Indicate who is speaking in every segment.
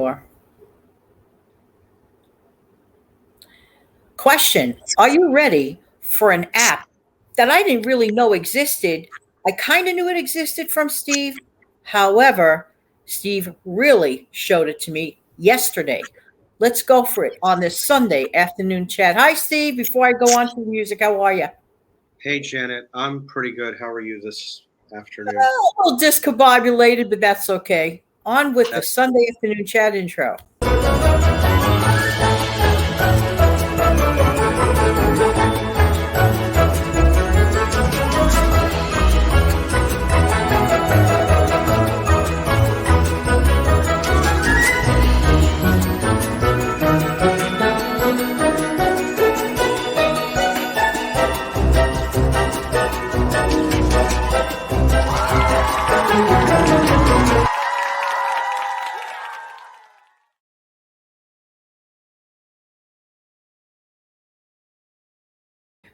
Speaker 1: door. Question: are you ready for an app that I didn't really know existed? I kind of knew it existed from Steve. However, Steve really showed it to me yesterday. Let's go for it on this Sunday afternoon chat. Hi, Steve. Before I go on to the music, how are you?
Speaker 2: Hey, Janet. I'm pretty good. How are you this afternoon?
Speaker 1: A little discombobulated, but that's okay. On with the
Speaker 2: That,
Speaker 1: Sunday afternoon chat intro.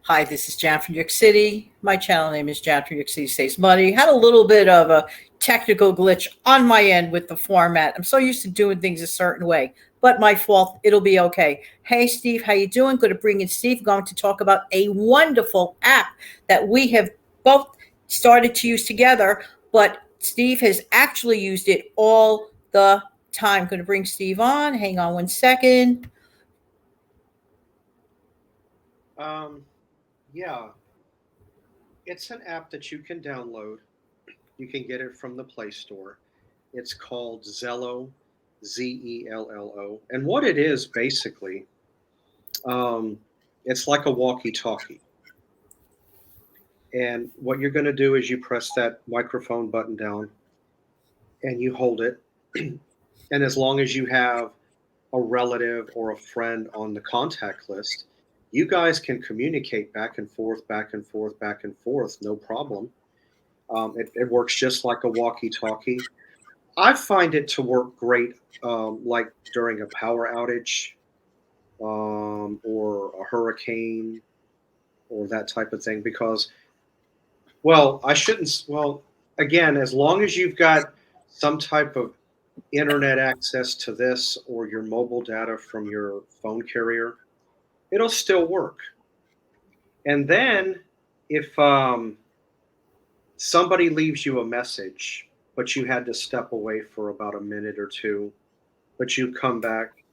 Speaker 1: Hi, this is Jan from New York City. My channel name is Jan from New York City Saves Money. Had a little bit of a technical glitch on my end with the format. I'm so used to doing things a certain way, but my fault. It'll be okay. Hey, Steve, how you doing? Going to bring in Steve. Going to talk about a wonderful app that we have both started to use together, but Steve has actually used it all the time. Going to bring Steve on. Hang on one second.
Speaker 2: um, yeah, it's an app that you can download. You can get it from the Play Store. It's called Zello, Zello. And what it is basically, um, it's like a walkie talkie. And what you're going to do is you press that microphone button down and you hold it. And as long as you have a relative or a friend on the contact list, you guys can communicate back and forth, back and forth, back and forth, no problem. It works just like a walkie-talkie. I find it to work great, like during a power outage or a hurricane or that type of thing. Because, well, I shouldn't. Well, again, as long as you've got some type of internet access to this or your mobile data from your phone carrier, it'll still work. And then if somebody leaves you a message, but you had to step away for about a minute or two, but you come back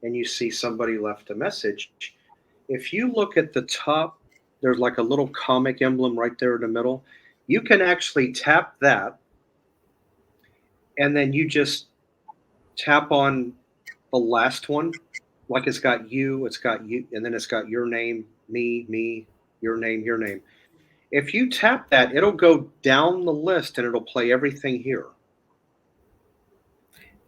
Speaker 2: and you see somebody left a message, if you look at the top, there's like a little comic emblem right there in the middle. You can actually tap that, and then you just tap on the last one, like it's got you, and then it's got your name, me, your name, your name. If you tap that, it'll go down the list and it'll play everything here.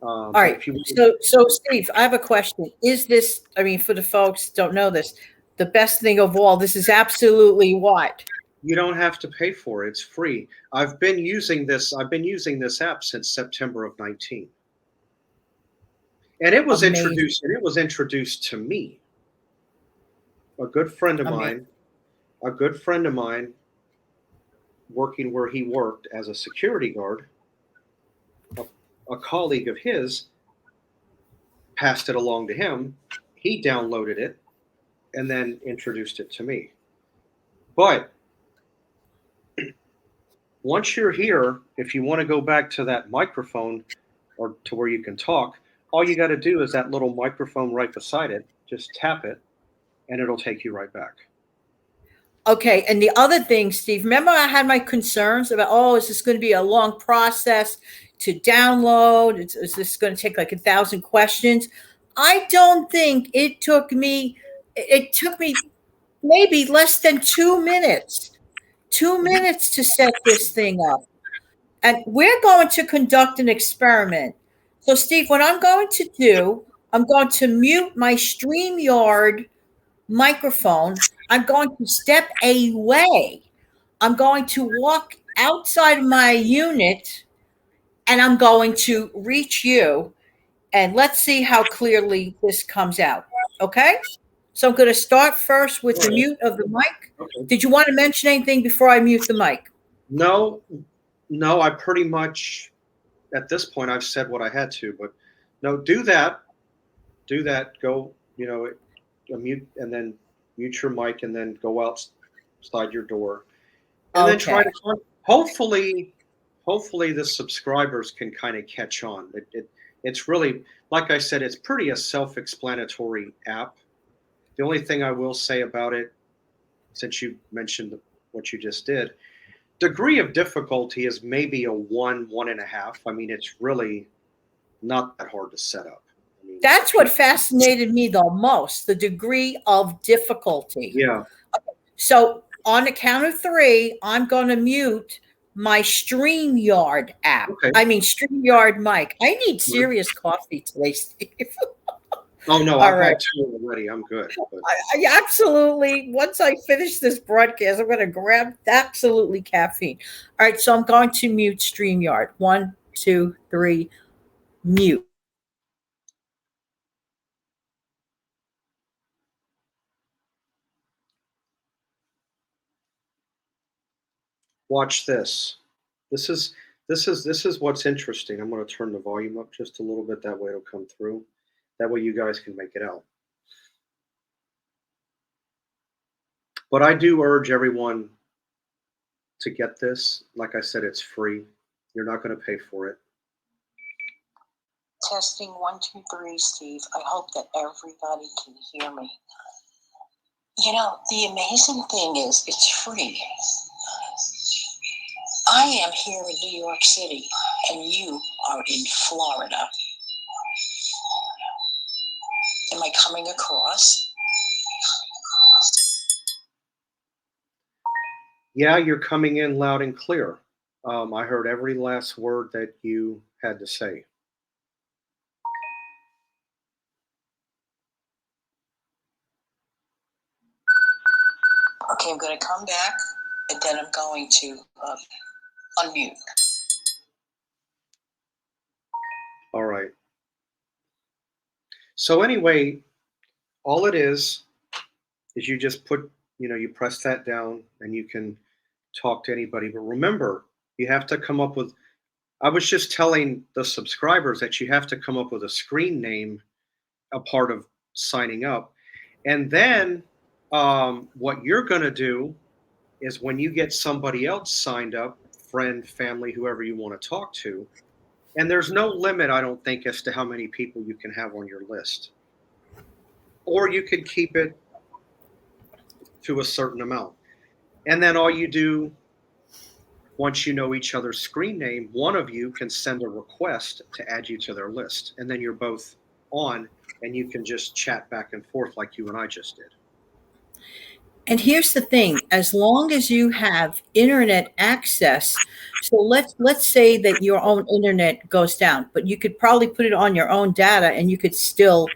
Speaker 1: All
Speaker 2: But
Speaker 1: right.
Speaker 2: if you,
Speaker 1: So Steve, I have a question. Is this, I mean, for the folks who don't know this, the best thing of all, this is absolutely what?
Speaker 2: you don't have to pay for it; it's free. I've been using this. I've been using this app since September of 19, and it was
Speaker 1: Amazing.
Speaker 2: introduced. And it was introduced to me. A good friend of
Speaker 1: Amazing.
Speaker 2: mine, a good friend of mine, working where he worked as a security guard. A, a colleague of his passed it along to him. He downloaded it and then introduced it to me. But once you're here, if you want to go back to that microphone or to where you can talk, all you got to do is that little microphone right beside it. Just tap it, and it'll take you right back.
Speaker 1: Okay. And the other thing, Steve, remember I had my concerns about, oh, is this going to be a long process to download? Is this going to take like 1,000 questions? I don't think it took me maybe less than 2 minutes. 2 minutes to set this thing up. And we're going to conduct an experiment. So, Steve, what I'm going to do, I'm going to mute my StreamYard microphone. I'm going to step away. I'm going to walk outside of my unit and I'm going to reach you. And let's see how clearly this comes out. Okay? So I'm going to start first with
Speaker 2: All
Speaker 1: the
Speaker 2: right.
Speaker 1: mute of the mic.
Speaker 2: Okay.
Speaker 1: Did you want to mention anything before I mute the mic?
Speaker 2: No, no, I pretty much at this point I've said what I had to, but No, do that. Do that. Go, mute and then mute your mic and then go outside your door and then try
Speaker 1: Okay.
Speaker 2: to hopefully the subscribers can kind of catch on. It's really, like I said, it's pretty a self-explanatory app. The only thing I will say about it, since you mentioned what you just did, degree of difficulty is maybe a 1.5. I mean, it's really not that hard to set up. I mean,
Speaker 1: That's what
Speaker 2: people,
Speaker 1: fascinated me the most, the degree of difficulty.
Speaker 2: yeah,
Speaker 1: So on the count of three, I'm going to mute my StreamYard app.
Speaker 2: okay.
Speaker 1: I mean, StreamYard mic. I need serious coffee today, Steve.
Speaker 2: Oh no,
Speaker 1: All
Speaker 2: I've
Speaker 1: right.
Speaker 2: had two already. I'm good. But
Speaker 1: I absolutely, once I finish this broadcast, I'm going to grab absolutely caffeine. All right. So I'm going to mute StreamYard. One, two, three, mute.
Speaker 2: watch this. This is this is what's interesting. I'm going to turn the volume up just a little bit. That way it'll come through. That way you guys can make it out. But I do urge everyone to get this. Like I said, it's free. You're not going to pay for it.
Speaker 3: Testing 1, 2, 3, Steve. I hope that everybody can hear me. You know, the amazing thing is it's free. I am here in New York City, and you are in Florida. Am I coming across?
Speaker 2: Yeah, you're coming in loud and clear. I heard every last word that you had to say.
Speaker 3: Okay, I'm going to come back, and then I'm going to unmute.
Speaker 2: All right. So anyway, all it is you just put, you press that down and you can talk to anybody. But remember, you have to come up with, I was just telling the subscribers that you have to come up with a screen name, a part of signing up. And then what you're going to do is when you get somebody else signed up, friend, family, whoever you want to talk to, and there's no limit, I don't think, as to how many people you can have on your list. Or you could keep it to a certain amount. And then all you do, once you know each other's screen name, one of you can send a request to add you to their list. And then you're both on and you can just chat back and forth like you and I just did.
Speaker 1: And here's the thing, as long as you have internet access, so let's say that your own internet goes down, but you could probably put it on your own data and you could still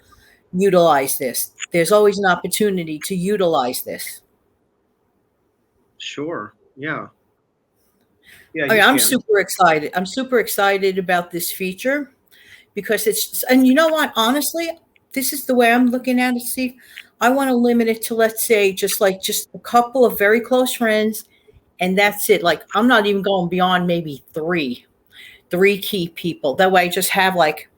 Speaker 1: utilize this. There's always an opportunity to utilize this.
Speaker 2: Sure. Yeah. Yeah,
Speaker 1: I mean,
Speaker 2: you
Speaker 1: I'm
Speaker 2: can.
Speaker 1: super excited. I'm super excited about this feature because and you know what? Honestly, this is the way I'm looking at it, Steve. I want to limit it to, let's say, just a couple of very close friends, and that's it. Like, I'm not even going beyond maybe three key people. That way I just have like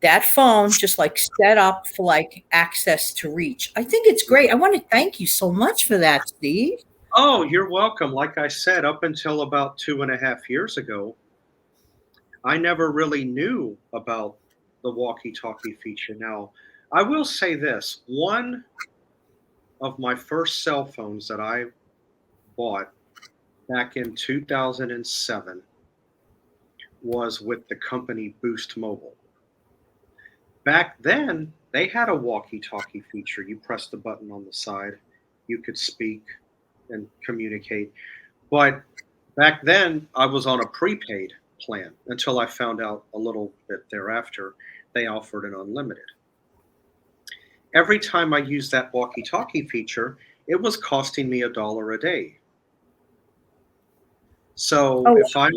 Speaker 1: that phone just like set up for like access to reach. I think it's great. I want to thank you so much for that, Steve.
Speaker 2: Oh, you're welcome. Like I said, up until about 2.5 years ago, I never really knew about the walkie talkie feature. Now, I will say this, one of my first cell phones that I bought back in 2007 was with the company Boost Mobile. Back then, they had a walkie talkie feature. You press the button on the side, you could speak and communicate. But back then, I was on a prepaid plan until I found out a little bit thereafter they offered an unlimited. Every time I used that walkie talkie feature, it was costing me $1 a day. So
Speaker 1: Oh,
Speaker 2: if I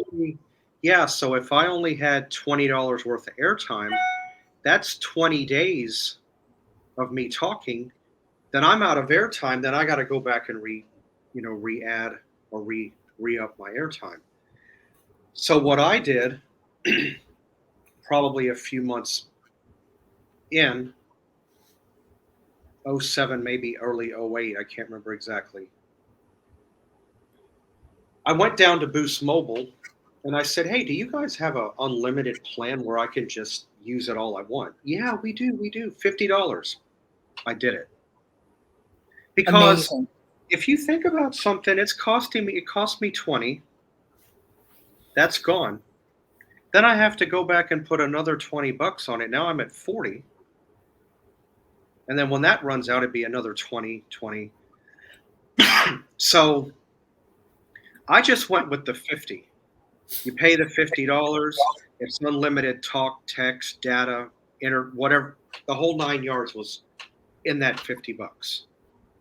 Speaker 2: only had $20 worth of airtime, that's 20 days of me talking. Then I'm out of airtime. Then I got to go back and re-add or re-up my airtime. So what I did, probably a few months in '07, maybe early '08. I can't remember exactly. I went down to Boost Mobile and I said, "Hey, do you guys have an unlimited plan where I can just use it all I want?" "Yeah, we do. We do. $50." I did it because
Speaker 1: Amazing.
Speaker 2: if you think about something, it cost me 20. That's gone. Then I have to go back and put another $20 on it. Now I'm at 40. And then when that runs out, it'd be another 20, 20. So I just went with the 50. You pay the $50. It's unlimited talk, text, data, whatever. The whole 9 yards was in that $50.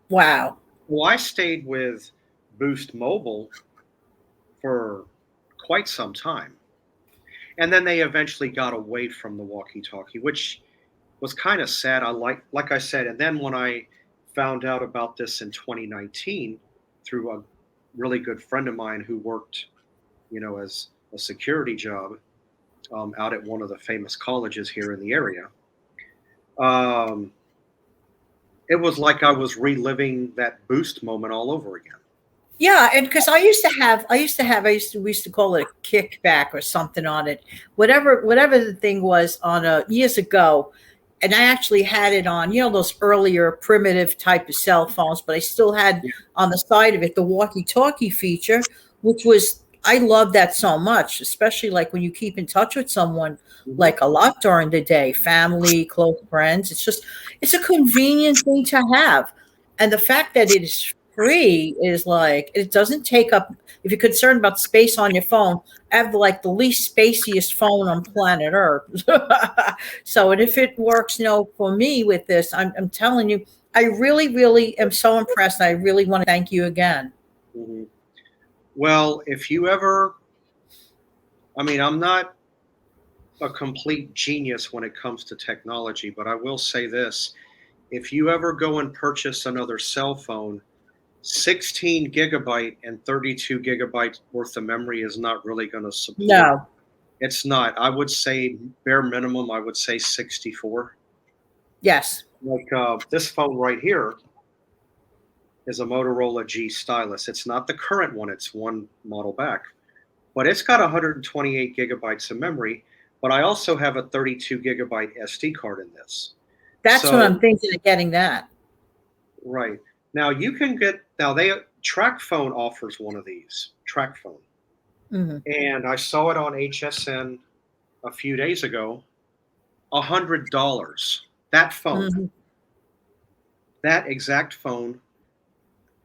Speaker 1: Wow.
Speaker 2: Well, I stayed with Boost Mobile for quite some time. And then they eventually got away from the Walkie Talkie, which was kind of sad. Like I said, and then when I found out about this in 2019 through a really good friend of mine who worked, as a security job out at one of the famous colleges here in the area, um, it was like I was reliving that Boost moment all over again.
Speaker 1: Yeah, and because we used to call it a kickback or something on it, whatever the thing was on years ago, and I actually had it on, those earlier primitive type of cell phones, but I still had
Speaker 2: Yeah.
Speaker 1: on the side of it the walkie-talkie feature, which was I love that so much, especially like when you keep in touch with someone
Speaker 2: Mhm.
Speaker 1: like a lot during the day, family, close friends. It's a convenient thing to have. And the fact that it is free is like it doesn't take up if you're concerned about space on your phone, I have like the least spaciest phone on planet Earth. So, and if it works, for me with this, I'm telling you, I really, really am so impressed. I really want to thank you again.
Speaker 2: Mhm. Well, if you ever, I mean, I'm not a complete genius when it comes to technology, but I will say this. If you ever go and purchase another cell phone, 16 gigabyte and 32 gigabytes worth of memory is not really going to support.
Speaker 1: No.
Speaker 2: It's not. I would say bare minimum, I would say 64.
Speaker 1: Yes.
Speaker 2: Like this phone right here is a Motorola G Stylus. It's not the current one, it's one model back, but it's got 128 gigabytes of memory. But I also have a 32 gigabyte SD card in this.
Speaker 1: That's what I'm
Speaker 2: So,
Speaker 1: thinking of getting that.
Speaker 2: right. Now you can get, now Track Phone offers one of these, Track Phone.
Speaker 1: Hmm.
Speaker 2: And I saw it on HSN a few days ago, $100. That phone,
Speaker 1: Hmm.
Speaker 2: that exact phone,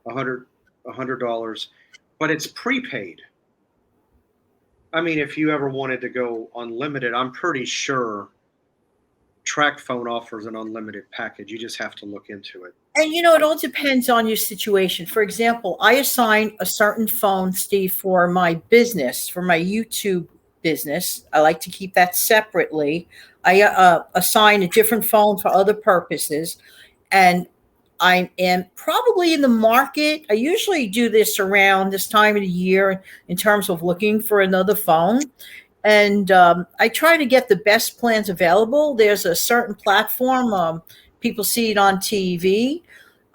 Speaker 2: 100 $100, but it's prepaid. I mean, if you ever wanted to go unlimited, I'm pretty sure Track Phone offers an unlimited package. You just have to look into it.
Speaker 1: And it all depends on your situation. For example, I assign a certain phone, Steve, for my business, for my YouTube business. I like to keep that separately. I assign a different phone for other purposes. And I am probably in the market. I usually do this around this time of the year in terms of looking for another phone. And I try to get the best plans available. There's a certain platform. People see it on TV.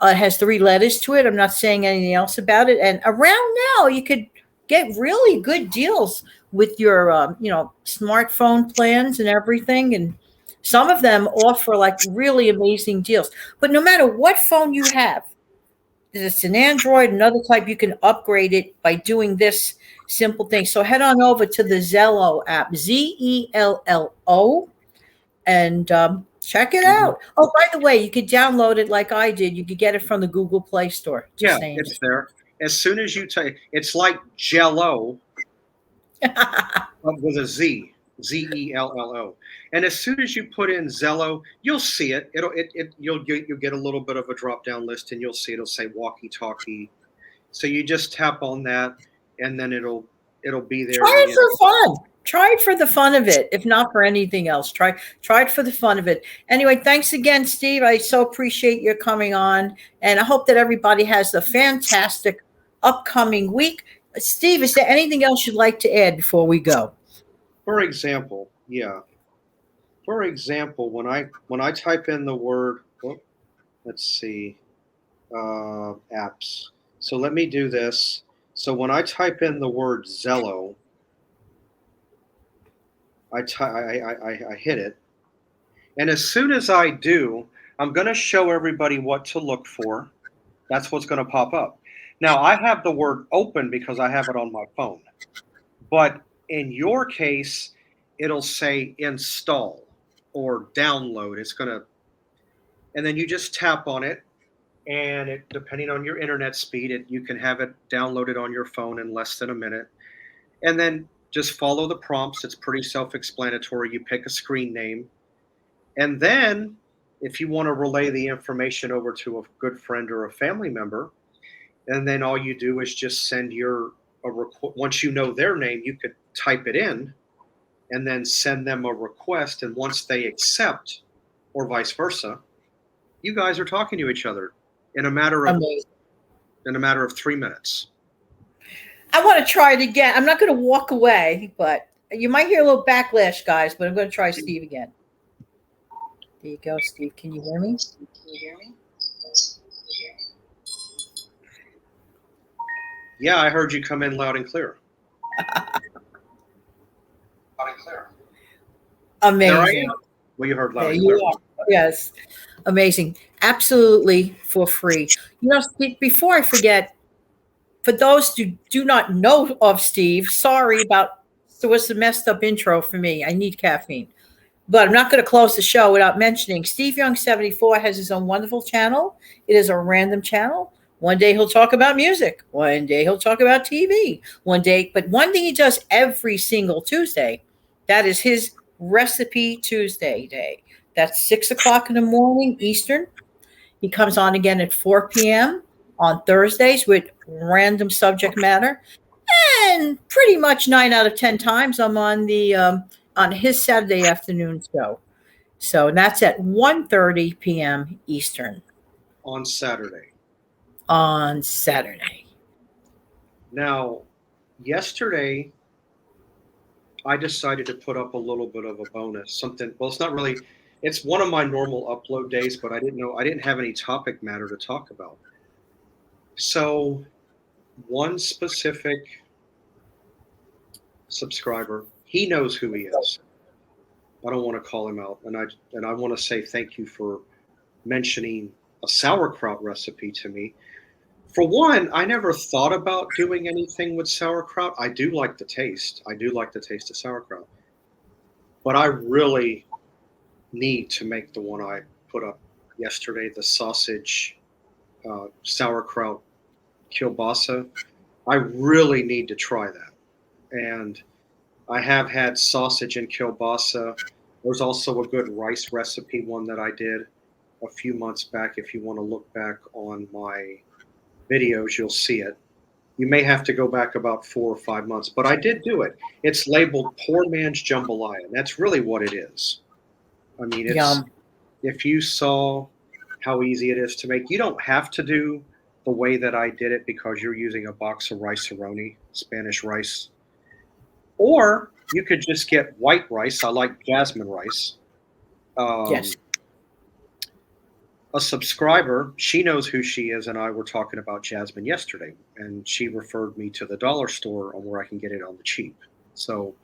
Speaker 1: It has three letters to it. I'm not saying anything else about it. And around now, you could get really good deals with your, smartphone plans and everything. And some of them offer like really amazing deals. But no matter what phone you have, if it's an Android, another type, you can upgrade it by doing this simple thing. So head on over to the Zello app, Zello, and check it
Speaker 2: Mhm.
Speaker 1: out. Oh, by the way, you could download it like I did. You could get it from the Google Play Store. Just
Speaker 2: Yeah,
Speaker 1: saying.
Speaker 2: it's there. As soon as you take, it's like Jello, but with a Z, Zello. And as soon as you put in Zello, you'll see it. You'll get a little bit of a drop down list, and you'll see it'll say Walkie Talkie. So you just tap on that, and then it'll be there.
Speaker 1: Try
Speaker 2: And
Speaker 1: it for fun. Try it for the fun of it, if not for anything else. Try it for the fun of it. Anyway, thanks again, Steve. I so appreciate your coming on, and I hope that everybody has a fantastic upcoming week. Steve, is there anything else you'd like to add before we go?
Speaker 2: for example, yeah, For example, when I type in the word, well, let's see, apps. So let me do this. So when I type in the word Zello, I hit it, and as soon as I do, I'm going to show everybody what to look for. That's what's going to pop up. Now I have the word open because I have it on my phone, but in your case, it'll say install or download. It's going to, and then you just tap on it, and it, depending on your internet speed, you can have it downloaded on your phone in less than a minute. And then just follow the prompts. It's pretty self-explanatory. You pick a screen name, and then if you want to relay the information over to a good friend or a family member, and then all you do is just send once you know their name, you could type it in and then send them a request. And once they accept, or vice versa, you guys are talking to each other in a matter of
Speaker 1: Amazing.
Speaker 2: 3 minutes.
Speaker 1: I want to try it again. I'm not going to walk away, but you might hear a little backlash, guys, but I'm going to try Steve again. There you go, Steve. Can you hear me?
Speaker 2: Yeah, I heard you come in loud and clear.
Speaker 1: Amazing.
Speaker 2: There I am. Well, you heard loud
Speaker 1: There
Speaker 2: and
Speaker 1: you
Speaker 2: clear.
Speaker 1: are. Yes. Amazing. Absolutely for free. You know, Steve, before I forget, for those who do not know of Steve, sorry about it was a messed up intro for me. I need caffeine. But I'm not going to close the show without mentioning Steve Young 74 has his own wonderful channel. It is a random channel. One day he'll talk about music. One day he'll talk about TV. One thing he does every single Tuesday, that is his Recipe Tuesday day. That's 6 o'clock in the morning Eastern. He comes on again at 4 p.m. on Thursdays with random subject matter. And pretty much 9 out of 10 times I'm on his Saturday afternoon show. So that's at 1:30 p.m. Eastern
Speaker 2: On Saturday.
Speaker 1: on Saturday.
Speaker 2: Now, yesterday, I decided to put up a little bit of a bonus. Something, well, it's not really, it's one of my normal upload days, but I didn't have any topic matter to talk about. So, one specific subscriber, he knows who he is. I don't want to call him out, and I want to say thank you for mentioning a sauerkraut recipe to me. For one, I never thought about doing anything with sauerkraut. I do like the taste. I do like the taste of sauerkraut. But I really need to make the one I put up yesterday, the sausage sauerkraut kielbasa. I really need to try that. And I have had sausage and kielbasa. There's also a good rice recipe one that I did a few months back. If you want to look back on my videos, you'll see it. You may have to go back about 4 or 5 months, but I did do it. It's labeled poor man's jambalaya, and that's really what it is. I mean,
Speaker 1: Yum.
Speaker 2: if you saw how easy it is to make, you don't have to do the way that I did it because you're using a box of rice-a-roni, Spanish rice. Or you could just get white rice. I like jasmine rice.
Speaker 1: Yes.
Speaker 2: A subscriber, she knows who she is, and I were talking about jasmine yesterday, and she referred me to the dollar store on where I can get it on the cheap. So,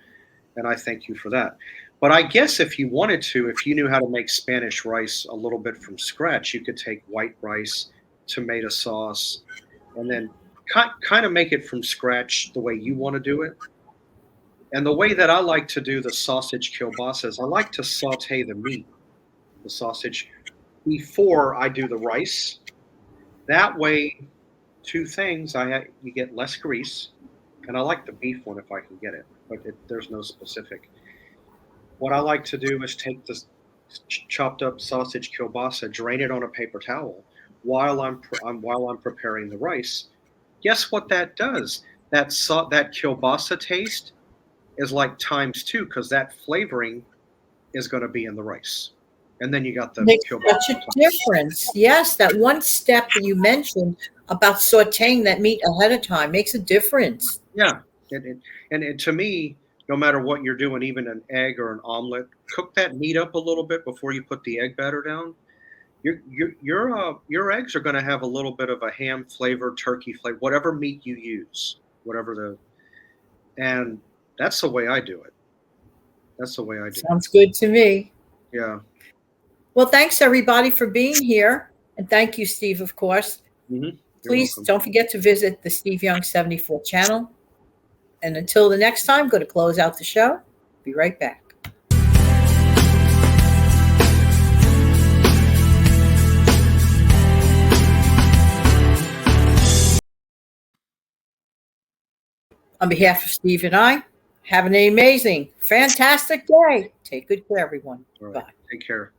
Speaker 2: and I thank you for that. But I guess if you wanted to, if you knew how to make Spanish rice a little bit from scratch, you could take white rice, tomato sauce, and then kind of make it from scratch the way you want to do it. And the way that I like to do the sausage kielbasa is I like to saute the meat, the sausage, before I do the rice. That way, two things: you get less grease, and I like the beef one if I can get it, but there's no specific. What I like to do is take this chopped up sausage kielbasa, drain it on a paper towel while I'm preparing the rice. Guess what that does? That kielbasa taste is like times 2 because that flavoring is going to be in the rice. And then you got the
Speaker 1: Makes
Speaker 2: kielbasa.
Speaker 1: such a difference. Yes, that one step that you mentioned about sauteing that meat ahead of time makes a difference.
Speaker 2: Yeah. And to me, no matter what you're doing, even an egg or an omelet, cook that meat up a little bit before you put the egg batter down. Your eggs are going to have a little bit of a ham flavor, turkey flavor, whatever meat you use, whatever and that's the way I do it. That's the way I do it.
Speaker 1: Sounds good to me.
Speaker 2: Yeah.
Speaker 1: Well, thanks everybody for being here. And thank you, Steve, of course.
Speaker 2: You're
Speaker 1: Please
Speaker 2: welcome.
Speaker 1: don't forget to visit the Steve Young 74 channel. And until the next time, going to close out the show. Be right back. On behalf of Steve and I, have an amazing, fantastic day. Take good care, everyone.
Speaker 2: All right.
Speaker 1: Bye.
Speaker 2: Take care.